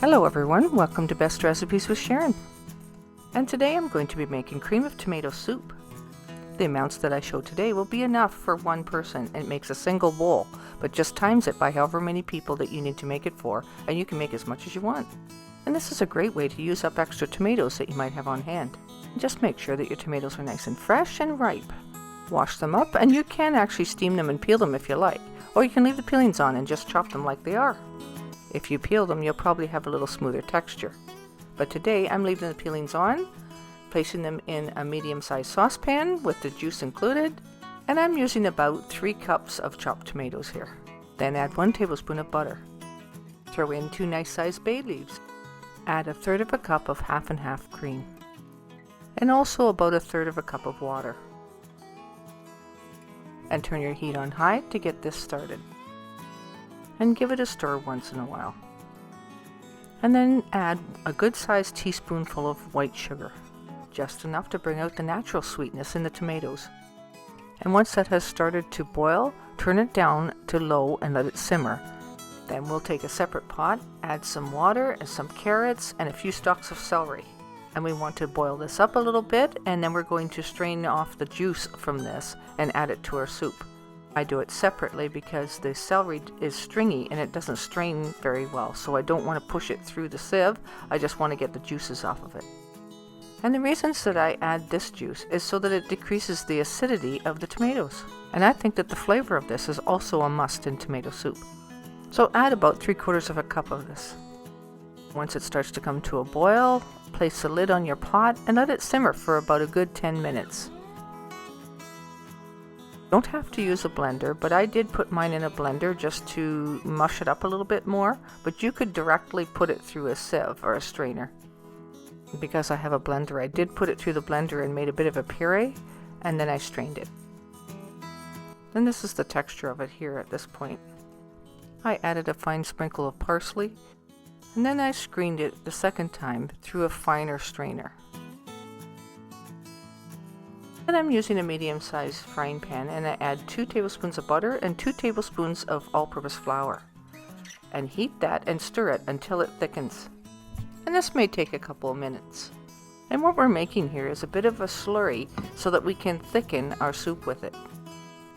Hello everyone, welcome to Best Recipes with Sharon. And today I'm going to be making cream of tomato soup. The amounts that I show today will be enough for one person and it makes a single bowl, but just times it by however many people that you need to make it for, and you can make as much as you want. And this is a great way to use up extra tomatoes that you might have on hand. Just make sure that your tomatoes are nice and fresh and ripe. Wash them up, and you can actually steam them and peel them if you like, or you can leave the peelings on and just chop them like they are. If you peel them, you'll probably have a little smoother texture. But today I'm leaving the peelings on, placing them in a medium-sized saucepan with the juice included, and I'm using about 3 cups of chopped tomatoes here. Then add 1 tablespoon of butter. Throw in 2 nice-sized bay leaves. Add 1/3 cup of half and half cream, and also about 1/3 cup of water. And turn your heat on high to get this started. And give it a stir once in a while. And then add a good-sized teaspoonful of white sugar, just enough to bring out the natural sweetness in the tomatoes. And once that has started to boil, turn it down to low and let it simmer. Then we'll take a separate pot, add some water and some carrots and a few stalks of celery. And we want to boil this up a little bit, and then we're going to strain off the juice from this and add it to our soup. I do it separately because the celery is stringy and it doesn't strain very well, so I don't want to push it through the sieve. I just want to get the juices off of it. And the reasons that I add this juice is so that it decreases the acidity of the tomatoes. And I think that the flavor of this is also a must in tomato soup. So add about 3/4 cup of this. Once it starts to come to a boil, place the lid on your pot and let it simmer for about a good 10 minutes. Don't have to use a blender, but I did put mine in a blender just to mush it up a little bit more, but you could directly put it through a sieve or a strainer. Because I have a blender, I did put it through the blender and made a bit of a puree, and then I strained it. And this is the texture of it here at this point. I added a fine sprinkle of parsley, and then I screened it the second time through a finer strainer. Then I'm using a medium-sized frying pan, and I add 2 tablespoons of butter and 2 tablespoons of all-purpose flour. And heat that and stir it until it thickens. And this may take a couple of minutes. And what we're making here is a bit of a slurry so that we can thicken our soup with it.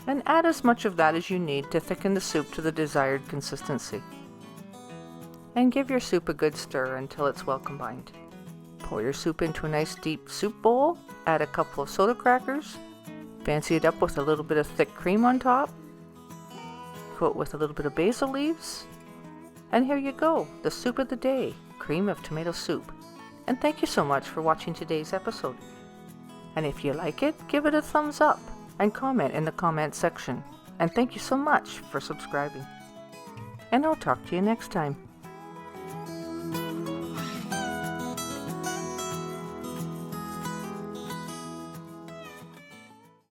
And add as much of that as you need to thicken the soup to the desired consistency. And give your soup a good stir until it's well combined. Pour your soup into a nice deep soup bowl, add a couple of soda crackers, fancy it up with a little bit of thick cream on top, coat with a little bit of basil leaves, and here you go, the soup of the day, cream of tomato soup. And thank you so much for watching today's episode. And if you like it, give it a thumbs up and comment in the comment section. And thank you so much for subscribing. And I'll talk to you next time.